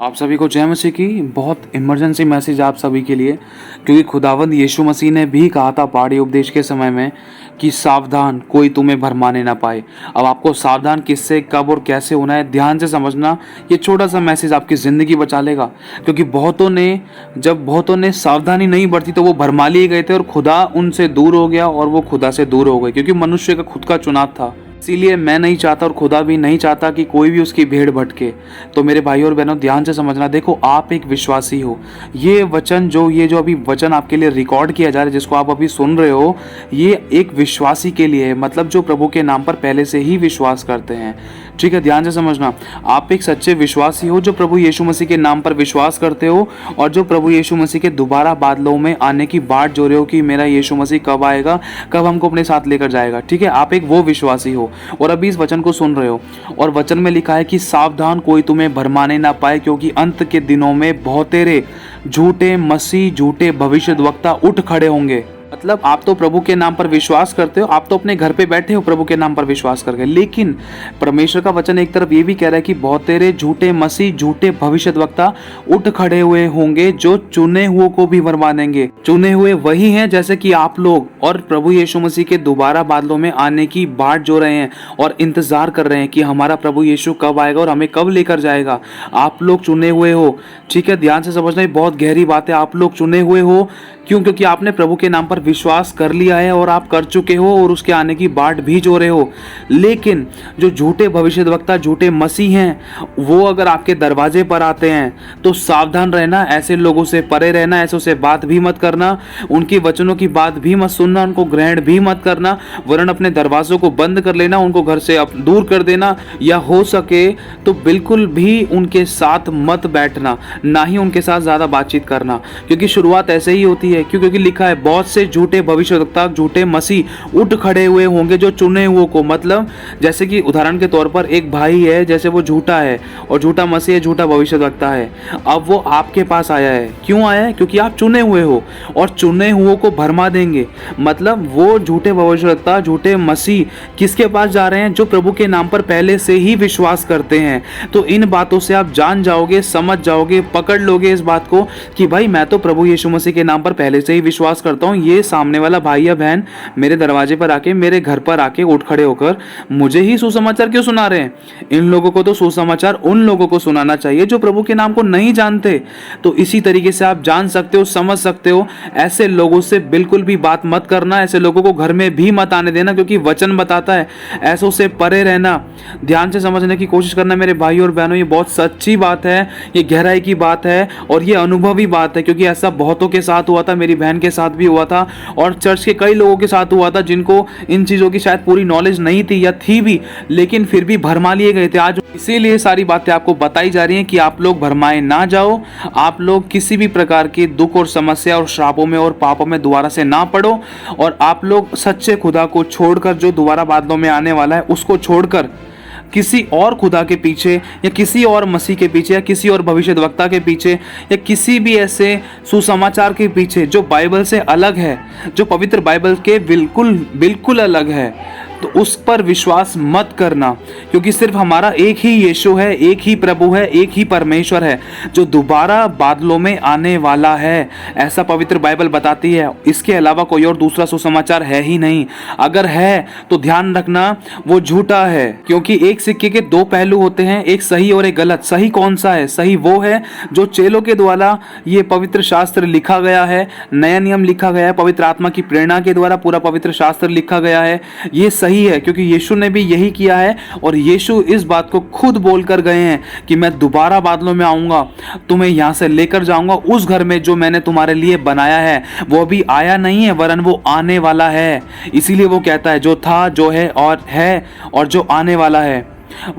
आप सभी को जय मसीह की। बहुत इमरजेंसी मैसेज आप सभी के लिए, क्योंकि खुदावंद यीशु मसीह ने भी कहा था पहाड़ी उपदेश के समय में कि सावधान, कोई तुम्हें भरमाने ना पाए। अब आपको सावधान किससे, कब और कैसे होना है, ध्यान से समझना। ये छोटा सा मैसेज आपकी ज़िंदगी बचा लेगा, क्योंकि बहुतों ने सावधानी नहीं बरती तो वो भरमा लिए गए थे और खुदा उनसे दूर हो गया और वो खुदा से दूर हो गए, क्योंकि मनुष्य का खुद का चुनाव था। इसीलिए मैं नहीं चाहता और खुदा भी नहीं चाहता कि कोई भी उसकी भेड़ भटके। तो मेरे भाई और बहनों, ध्यान से समझना। देखो, आप एक विश्वासी हो। ये जो अभी वचन आपके लिए रिकॉर्ड किया जा रहा है, जिसको आप अभी सुन रहे हो, ये एक विश्वासी के लिए है। मतलब जो प्रभु के नाम पर पहले से ही विश्वास करते हैं। ठीक है, ध्यान से समझना। आप एक सच्चे विश्वासी हो जो प्रभु यीशु मसीह के नाम पर विश्वास करते हो और जो प्रभु यीशु मसीह के दोबारा बादलों में आने की बाट जो रहे हो कि मेरा यीशु मसीह कब आएगा, कब हमको अपने साथ लेकर जाएगा। ठीक है, आप एक वो विश्वासी हो और अभी इस वचन को सुन रहे हो। और वचन में लिखा है कि सावधान, कोई तुम्हें भरमाने ना पाए, क्योंकि अंत के दिनों में बहुतेरे झूठे मसीह, झूठे भविष्यद्वक्ता उठ खड़े होंगे। मतलब आप तो प्रभु के नाम पर विश्वास करते हो, आप तो अपने घर पे बैठे हो प्रभु के नाम पर विश्वास करके, लेकिन परमेश्वर का वचन एक तरफ ये भी कह रहा है कि बहुतेरे झूठे मसीह, झूठे भविष्यद्वक्ता उठ खड़े हुए होंगे जो चुने हुए को भी भरमा देंगे। चुने हुए वही हैं जैसे कि आप लोग, और प्रभु यीशु मसीह के दोबारा बादलों में आने की बाट जो रहे हैं और इंतजार कर रहे हैं कि हमारा प्रभु यीशु कब आएगा और हमें कब लेकर जाएगा। आप लोग चुने हुए हो। ठीक है, ध्यान से समझना, ये बहुत गहरी बात है। आप लोग चुने हुए हो। क्यों? क्योंकि आपने प्रभु के नाम पर विश्वास कर लिया है और आप कर चुके हो और उसके आने की बाट भी जो रहे हो। लेकिन जो झूठे भविष्यद्वक्ता, झूठे मसीह हैं, वो अगर आपके दरवाजे पर आते हैं तो सावधान रहना, ऐसे लोगों से परे रहना, ऐसों से बात भी मत करना, उनके वचनों की बात भी मत सुनना, उनको ग्रहण भी मत करना, वरन अपने दरवाजों को बंद कर लेना, उनको घर से दूर कर देना, या हो सके तो बिल्कुल भी उनके साथ मत बैठना, ना ही उनके साथ ज़्यादा बातचीत करना, क्योंकि शुरुआत ऐसे ही होती है। क्योंकि लिखा है बहुत से झूठे भविष्यद्वक्ता, झूठे मसीह उठ खड़े हुए होंगे जो चुने हुए को। मतलब जैसे कि उदाहरण के तौर पर एक भाई है, जैसे वो झूठा है और झूठा मसीह है, झूठा भविष्यद्वक्ता है। अब वो आपके पास आया है। क्यों आया है? क्योंकि आप चुने हुए हो और चुने हुए को भरमा देंगे। मतलब वो झूठे भविष्यद्वक्ता, झूठे मसीह किसके पास जा रहे हैं? जो प्रभु के नाम पर पहले से ही विश्वास करते हैं। तो इन बातों से आप जान जाओगे, समझ जाओगे, पकड़ लोगे इस बात को कि भाई मैं तो प्रभु यीशु मसीह के नाम पर पहले से ही विश्वास करता हूँ। ये सामने वाला भाई या बहन मेरे दरवाजे पर आके, मेरे घर पर आके उठ खड़े होकर मुझे ही सुसमाचार क्यों सुना रहे हैं? इन लोगों को तो सुसमाचार उन लोगों को सुनाना चाहिए जो प्रभु के नाम को नहीं जानते। तो इसी तरीके से आप जान सकते हो, समझ सकते हो। ऐसे लोगों से बिल्कुल भी बात मत करना, ऐसे लोगों को घर में भी मत आने देना, क्योंकि वचन बताता है ऐसों से परे रहना। ध्यान से समझने की कोशिश करना मेरे भाई और बहनों, ये बहुत सच्ची बात है, ये गहराई की बात है और ये अनुभवी बात है, क्योंकि ऐसा बहुतों के साथ हुआ था। मेरी बहन के साथ भी हुआ था और चर्च के कई लोगों के साथ हुआ था जिनको इन चीज़ों की शायद पूरी नॉलेज नहीं थी या थी भी, लेकिन फिर भी भरमा लिए गए थे। आज इसीलिए सारी बातें आपको बताई जा रही हैं कि आप लोग भरमाए ना जाओ, आप लोग किसी भी प्रकार के दुख और समस्या और श्रापों में और पापों में दोबारा से ना पड़ो, और आप लोग सच्चे खुदा को छोड़कर, जो दोबारा बादलों में आने वाला है उसको छोड़कर किसी और खुदा के पीछे या किसी और मसीह के पीछे या किसी और भविष्यद्वक्ता के पीछे या किसी भी ऐसे सुसमाचार के पीछे जो बाइबल से अलग है, जो पवित्र बाइबल के बिल्कुल अलग है, तो उस पर विश्वास मत करना। क्योंकि सिर्फ हमारा एक ही यीशु है, एक ही प्रभु है, एक ही परमेश्वर है जो दोबारा बादलों में आने वाला है, ऐसा पवित्र बाइबल बताती है। इसके अलावा कोई और दूसरा सुसमाचार है ही नहीं। अगर है तो ध्यान रखना वो झूठा है, क्योंकि एक सिक्के के दो पहलू होते हैं, एक सही और एक गलत। सही कौन सा है? सही वो है जो चेलों के द्वारा ये पवित्र शास्त्र लिखा गया है, नया नियम लिखा गया है, पवित्र आत्मा की प्रेरणा के द्वारा पूरा पवित्र शास्त्र लिखा गया है। ये सही है, क्योंकि यीशु ने भी यही किया है और यीशु इस बात को खुद बोल कर गए हैं कि मैं दोबारा बादलों में आऊंगा, तुम्हें यहां से लेकर जाऊंगा उस घर में जो मैंने तुम्हारे लिए बनाया है। वो अभी आया नहीं है, वरन वो आने वाला है। इसीलिए वो कहता है जो था, जो है और जो आने वाला है,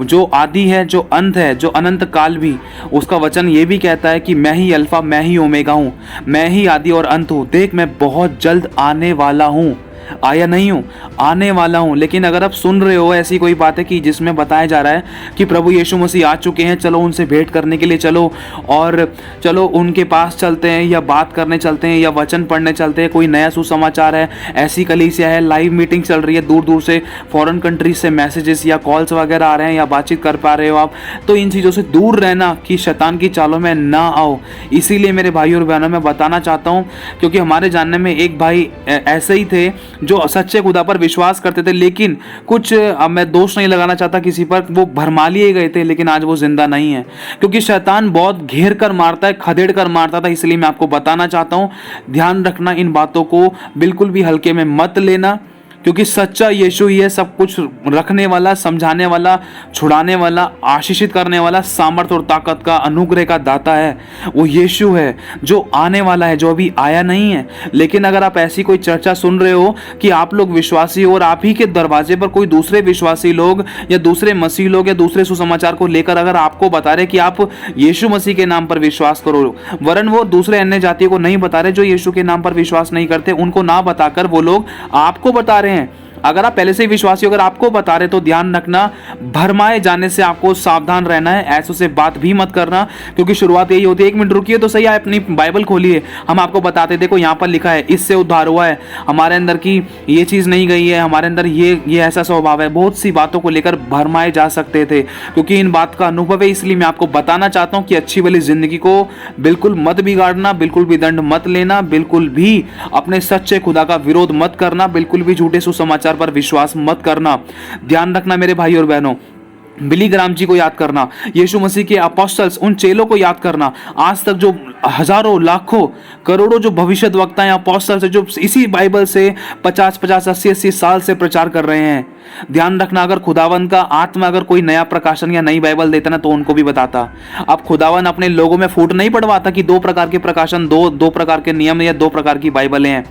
जो आदि है, जो अंत है, जो अनंत काल भी। उसका वचन ये भी कहता है कि मैं ही अल्फा, मैं ही ओमेगा हूँ, मैं ही आदि और अंत हूँ। देख, मैं बहुत जल्द आने वाला हूँ। आया नहीं हूँ, आने वाला हूँ। लेकिन अगर आप सुन रहे हो ऐसी कोई बातें कि जिसमें बताया जा रहा है कि प्रभु यीशु मसीह आ चुके हैं, चलो उनसे भेंट करने के लिए चलो, और चलो उनके पास चलते हैं, या बात करने चलते हैं, या वचन पढ़ने चलते हैं, कोई नया सुसमाचार है, ऐसी कलीसिया है, लाइव मीटिंग चल रही है, दूर दूर से फॉरेन कंट्रीज से मैसेजेस या कॉल्स वगैरह आ रहे हैं, या बातचीत कर पा रहे हो आप, तो इन चीज़ों से दूर रहना कि शैतान की चालों में ना आओ। इसीलिए मेरे भाई और बहनों, मैं बताना चाहता हूँ, क्योंकि हमारे जानने में एक भाई ऐसे ही थे जो सच्चे खुदा पर विश्वास करते थे, लेकिन कुछ, अब मैं दोष नहीं लगाना चाहता किसी पर, वो भरमा लिए गए थे, लेकिन आज वो जिंदा नहीं है, क्योंकि शैतान बहुत घेर कर मारता है, खदेड़ कर मारता था। इसलिए मैं आपको बताना चाहता हूँ, ध्यान रखना, इन बातों को बिल्कुल भी हल्के में मत लेना, क्योंकि सच्चा यीशु ही है सब कुछ रखने वाला, समझाने वाला, छुड़ाने वाला, आशीषित करने वाला, सामर्थ्य और ताकत का, अनुग्रह का दाता है। वो यीशु है जो आने वाला है, जो अभी आया नहीं है। लेकिन अगर आप ऐसी कोई चर्चा सुन रहे हो कि आप लोग विश्वासी हो और आप ही के दरवाजे पर कोई दूसरे विश्वासी लोग या दूसरे मसीह लोग या दूसरे सुसमाचार को लेकर अगर आपको बता रहे कि आप यीशु मसीह के नाम पर विश्वास करो, वरन वो दूसरे अन्य जातियों को नहीं बता रहे जो यीशु के नाम पर विश्वास नहीं करते, उनको ना बताकर वो लोग आपको बता रहे हैं। अगर आप पहले से ही विश्वासी हो, अगर आपको बता रहे, तो ध्यान रखना, भरमाए जाने से आपको सावधान रहना है, ऐसों से बात भी मत करना, क्योंकि शुरुआत यही होती है। एक मिनट रुकिए तो सही, आप अपनी बाइबल खोलिए, हम आपको बताते, देखो यहाँ पर लिखा है, इससे उद्धार हुआ है, हमारे अंदर की ये चीज़ नहीं गई है, हमारे अंदर ये ऐसा स्वभाव है। बहुत सी बातों को लेकर भरमाए जा सकते थे, क्योंकि इन बात का अनुभव है। इसलिए मैं आपको बताना चाहता हूँ कि अच्छी वाली जिंदगी को बिल्कुल मत बिगाड़ना, बिल्कुल भी दंड मत लेना, बिल्कुल भी अपने सच्चे खुदा का विरोध मत करना, बिल्कुल भी झूठे सुसमाचार पर विश्वास मत करना। ध्यान रखना मेरे भाई और बहनों, बिली ग्राम जी को याद करना, यीशु मसीह के अपोस्टल्स, उन चेलों को याद करना, आज तक जो हजारों, लाखों, करोड़ों जो भविष्यद्वक्ता या अपोस्टल्स जो इसी बाइबल से 50-50, 80-80 साल से प्रचार कर रहे हैं। ध्यान रखना, अगर खुदावन का आत्मा अगर कोई नया प्रकाशन या नई बाइबल देता ना, तो उनको भी बताता। अब खुदावन अपने लोगों में फूट नहीं पड़वाता कि दो प्रकार के प्रकाशन, दो प्रकार के नियम या दो प्रकार की बाइबलें हैं।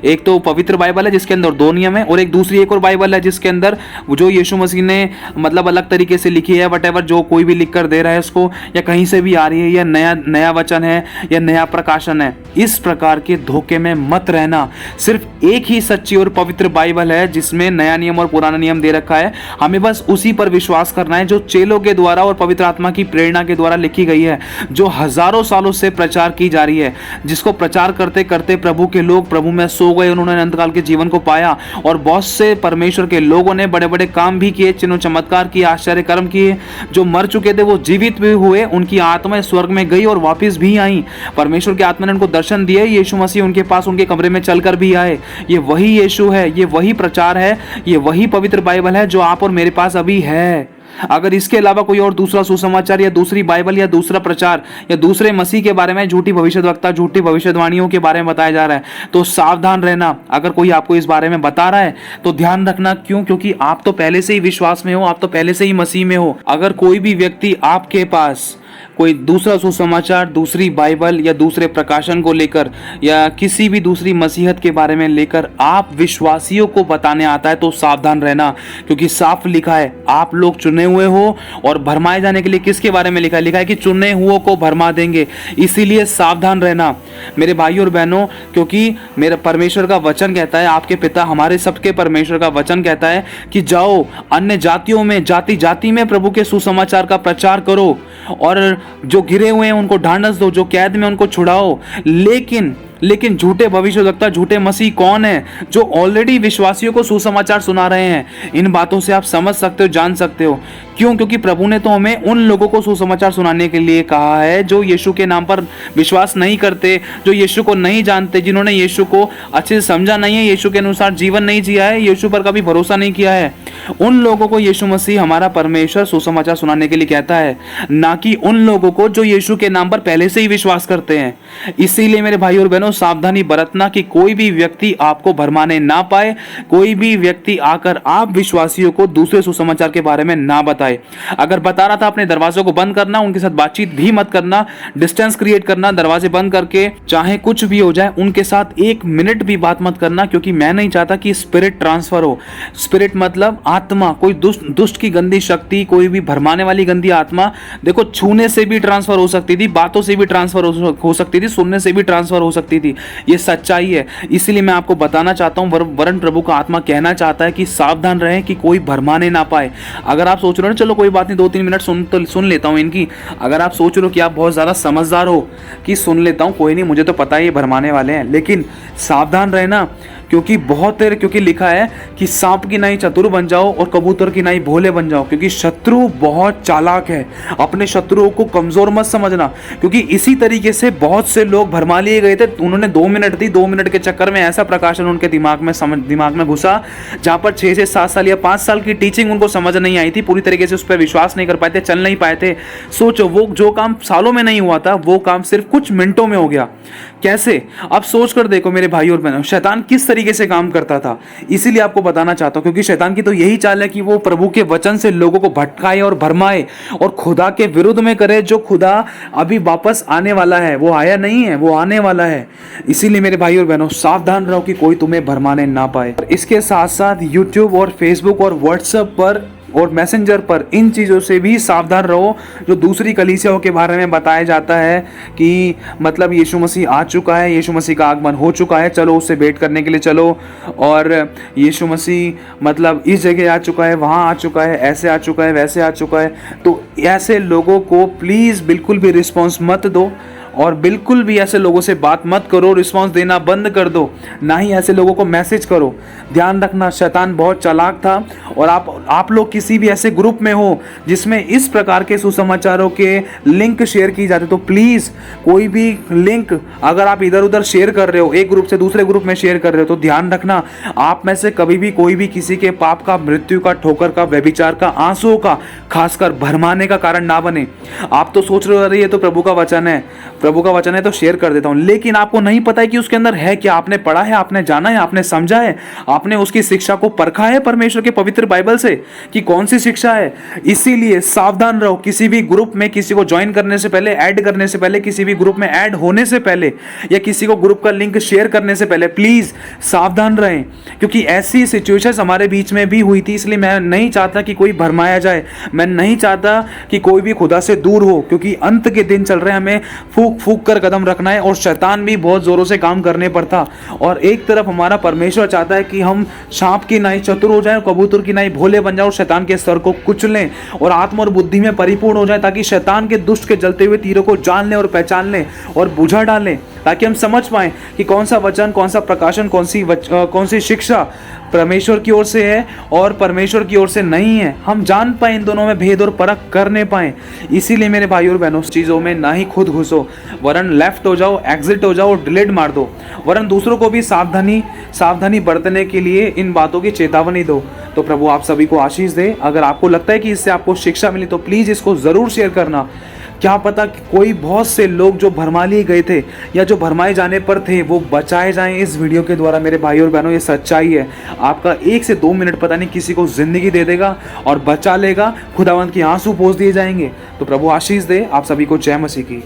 एक तो पवित्र बाइबल है जिसके अंदर 2 नियम है, और एक दूसरी एक और बाइबल है जिसके अंदर जो यीशु मसीह ने मतलब अलग तरीके से लिखी है, वट एवर, जो कोई भी लिख कर दे रहा है उसको, या कहीं से भी आ रही है, या नया वचन है या नया प्रकाशन है। इस प्रकार के धोखे में मत रहना। सिर्फ एक ही सच्ची और पवित्र बाइबल है जिसमें नया नियम और पुराना नियम दे रखा है। हमें बस उसी पर विश्वास करना है जो चेलों के द्वारा और पवित्र आत्मा की प्रेरणा के द्वारा लिखी गई है, जो हजारों सालों से प्रचार की जा रही है, जिसको प्रचार करते करते प्रभु के लोग प्रभु में सो गए, उन्होंने अनंतकाल के जीवन को पाया, और बहुत से परमेश्वर के लोगों ने बड़े बड़े काम भी किए, चिन्ह चमत्कार किए, आश्चर्य कर्म किए। जो मर चुके थे वो जीवित भी हुए, उनकी आत्माएं स्वर्ग में गई और वापस भी आई। परमेश्वर की आत्मा ने उनको दर्शन दिए, यीशु मसीह उनके पास उनके कमरे में चलकर भी आए। ये वही यीशु है, ये वही प्रचार है, ये वही पवित्र बाइबल है जो आप और मेरे पास अभी है। अगर इसके अलावा कोई और दूसरा सुसमाचार या दूसरी बाइबल या दूसरा प्रचार या दूसरे मसीह के बारे में, झूठी भविष्यद्वक्ता, झूठी भविष्यवाणियों के बारे में बताया जा रहा है, तो सावधान रहना। अगर कोई आपको इस बारे में बता रहा है तो ध्यान रखना, क्यों? क्योंकि आप तो पहले से ही विश्वास में हो, आप तो पहले से ही मसीह में हो। अगर कोई भी व्यक्ति आपके पास कोई दूसरा सुसमाचार, दूसरी बाइबल या दूसरे प्रकाशन को लेकर या किसी भी दूसरी मसीहत के बारे में लेकर आप विश्वासियों को बताने आता है, तो सावधान रहना, क्योंकि साफ लिखा है आप लोग चुने हुए हो, और भरमाए जाने के लिए किसके बारे में लिखा है? लिखा है कि चुने हुओं को भरमा देंगे। इसीलिए सावधान रहना मेरे भाइयों और बहनों, क्योंकि मेरा परमेश्वर का वचन कहता है, आपके पिता हमारे सबके परमेश्वर का वचन कहता है कि जाओ अन्य जातियों में, जाति जाति में प्रभु के सुसमाचार का प्रचार करो, और जो गिरे हुए हैं उनको ढांढस दो, जो कैद में उनको छुड़ाओ। लेकिन झूठे भविष्यद्वक्ता, झूठे मसीह कौन है? जो ऑलरेडी विश्वासियों को सुसमाचार सुना रहे हैं। इन बातों से आप समझ सकते हो, जान सकते हो। क्यों? क्योंकि प्रभु ने तो हमें उन लोगों को सुसमाचार सुनाने के लिए कहा है जो यीशु के नाम पर विश्वास नहीं करते, जो यीशु को नहीं जानते, जिन्होंने यीशु को अच्छे से समझा नहीं है, यीशु के अनुसार जीवन नहीं जिया है, यीशु पर कभी भरोसा नहीं किया है। उन लोगों को यीशु मसीह हमारा परमेश्वर सुसमाचार सुनाने के लिए कहता है, ना कि उन लोगों को जो यीशु के नाम पर पहले से ही विश्वास करते हैं। इसीलिए मेरे भाई और बहनों, सावधानी बरतना कि कोई भी व्यक्ति आपको भरमाने ना पाए, कोई भी व्यक्ति आकर आप विश्वासियों को दूसरे सुसमाचार के बारे में ना बताए। अगर बता रहा था, अपने दरवाजों को बंद करना, उनके साथ बातचीत भी मत करना, डिस्टेंस क्रिएट करना, दरवाजे बंद करके चाहे कुछ भी हो जाए उनके साथ 1 मिनट भी बात मत करना, क्योंकि मैं नहीं चाहता कि स्पिरिट ट्रांसफर हो। स्पिरिट मतलब आत्मा, कोई दुष्ट की गंदी शक्ति, कोई भी भरमाने वाली गंदी आत्मा, देखो छूने से भी ट्रांसफर हो सकती थी, बातों से भी ट्रांसफर हो सकती थी, सुनने से भी ट्रांसफर हो सकती सकती थी। ये सच्चाई है, इसीलिए मैं आपको बताना चाहता हूँ, वरन प्रभु का आत्मा कहना चाहता है कि सावधान रहें कि कोई भरमाने ना पाए। अगर आप सोच रहे हो ना चलो कोई बात नहीं 2-3 मिनट सुन लेता हूँ इनकी, अगर आप सोच रहे हो कि आप बहुत ज़्यादा समझदार हो कि सुन लेता हूँ, कोई नहीं, मुझे तो पता है ये भरमाने वाले हैं, लेकिन सावधान रहना, क्योंकि लिखा है कि सांप की नाई चतुर बन जाओ और कबूतर की नाई भोले बन जाओ, क्योंकि शत्रु बहुत चालाक है। अपने शत्रुओं को कमजोर मत समझना, क्योंकि इसी तरीके से बहुत से लोग भरमा लिए गए थे। उन्होंने 2 मिनट दी, 2 मिनट के चक्कर में ऐसा प्रकाशन उनके दिमाग में घुसा, जहां पर 6 से 7 साल या 5 साल की टीचिंग उनको समझ नहीं आई थी, पूरी तरीके से उस पर विश्वास नहीं कर पाए थे, चल नहीं पाए थे। सोचो, वो जो काम सालों में नहीं हुआ था, वो काम सिर्फ कुछ मिनटों में हो गया। कैसे? अब सोच कर देखो मेरे भाई और बहनों, शैतान किस तरीके से काम करता था। इसीलिए आपको बताना चाहता हूं, क्योंकि शैतान की तो यही चाल है कि वो प्रभु के वचन से लोगों को भटकाए और भरमाए और खुदा के विरुद्ध में करे। जो खुदा अभी वापस आने वाला है, वो आया नहीं है, वो आने वाला है। इसीलिए मेरे भाई और बहनों, सावधान रहो कि कोई तुम्हें भरमाने ना पाए। इसके साथ साथ यूट्यूब और फेसबुक और व्हाट्सएप पर और मैसेंजर पर इन चीज़ों से भी सावधान रहो, जो दूसरी कलीसियाओं के बारे में बताया जाता है कि मतलब यीशु मसीह आ चुका है, यीशु मसीह का आगमन हो चुका है, चलो उससे भेंट करने के लिए चलो, और यीशु मसीह मतलब इस जगह आ चुका है, वहाँ आ चुका है, ऐसे आ चुका है, वैसे आ चुका है। तो ऐसे लोगों को प्लीज़ बिल्कुल भी रिस्पॉन्स मत दो, और बिल्कुल भी ऐसे लोगों से बात मत करो, रिस्पांस देना बंद कर दो, ना ही ऐसे लोगों को मैसेज करो। ध्यान रखना, शैतान बहुत चालाक था, और आप लोग किसी भी ऐसे ग्रुप में हो जिसमें इस प्रकार के सुसमाचारों के लिंक शेयर की जाते, तो प्लीज़ कोई भी लिंक अगर आप इधर उधर शेयर कर रहे हो, एक ग्रुप से दूसरे ग्रुप में शेयर कर रहे हो, तो ध्यान रखना आप में से कभी भी कोई भी किसी के पाप का, मृत्यु का, ठोकर का, व्यभिचार का, आंसुओं का, खासकर भरमाने का कारण ना बने। आप तो सोच रहे हो अरे ये तो प्रभु का वचन है, प्रभु का वचन है तो शेयर कर देता हूं, लेकिन आपको नहीं पता है कि उसके अंदर है क्या। आपने पढ़ा है, आपने जाना है, आपने समझा है, आपने उसकी शिक्षा को परखा है परमेश्वर के पवित्र बाइबल से कि कौन सी शिक्षा है। इसीलिए सावधान रहो, किसी भी ग्रुप में किसी को ज्वाइन करने से पहले, ऐड करने से पहले, किसी भी ग्रुप में ऐड होने से पहले, या किसी को ग्रुप का लिंक शेयर करने से पहले प्लीज सावधान रहें, क्योंकि ऐसी सिचुएशंस हमारे बीच में भी हुई थी। इसलिए मैं नहीं चाहता कि कोई भरमाया जाए, मैं नहीं चाहता कि कोई भी खुदा से दूर हो, क्योंकि अंत के दिन चल रहे हैं, हमें फूक फूक कर कदम रखना है। और शैतान भी बहुत जोरों से काम करने पर था, और एक तरफ हमारा परमेश्वर चाहता है कि हम सांप की नाई चतुर हो जाएं, कबूतर की नाई भोले बन जाओ, और शैतान के सर को कुचलें और आत्मा और बुद्धि में परिपूर्ण हो जाए, ताकि शैतान के दुष्ट के जलते हुए तीरों को जान लें और पहचान लें और बुझा डालें, ताकि हम समझ पाएं कि कौन सा वचन, कौन सा प्रकाशन, कौन सी शिक्षा परमेश्वर की ओर से है और परमेश्वर की ओर से नहीं है। हम जान पाए, इन दोनों में भेद और परख करने पाए। इसीलिए मेरे भाई और बहनों, चीज़ों में ना ही खुद घुसो, वरन लेफ्ट हो जाओ, एग्जिट हो जाओ और डिलीट मार दो, वरन दूसरों को भी सावधानी बरतने के लिए इन बातों की चेतावनी दो। तो प्रभु आप सभी को आशीष दे। अगर आपको लगता है कि इससे आपको शिक्षा मिली तो प्लीज़ इसको ज़रूर शेयर करना। क्या पता कि कोई बहुत से लोग जो भरमा लिए गए थे या जो भरमाए जाने पर थे वो बचाए जाएं इस वीडियो के द्वारा। मेरे भाई और बहनों, ये सच्चाई है। आपका 1 से 2 मिनट पता नहीं किसी को ज़िंदगी दे देगा और बचा लेगा, खुदावंत के आंसू पोंछ दिए जाएंगे। तो प्रभु आशीष दे। आप सभी को जय मसीह की।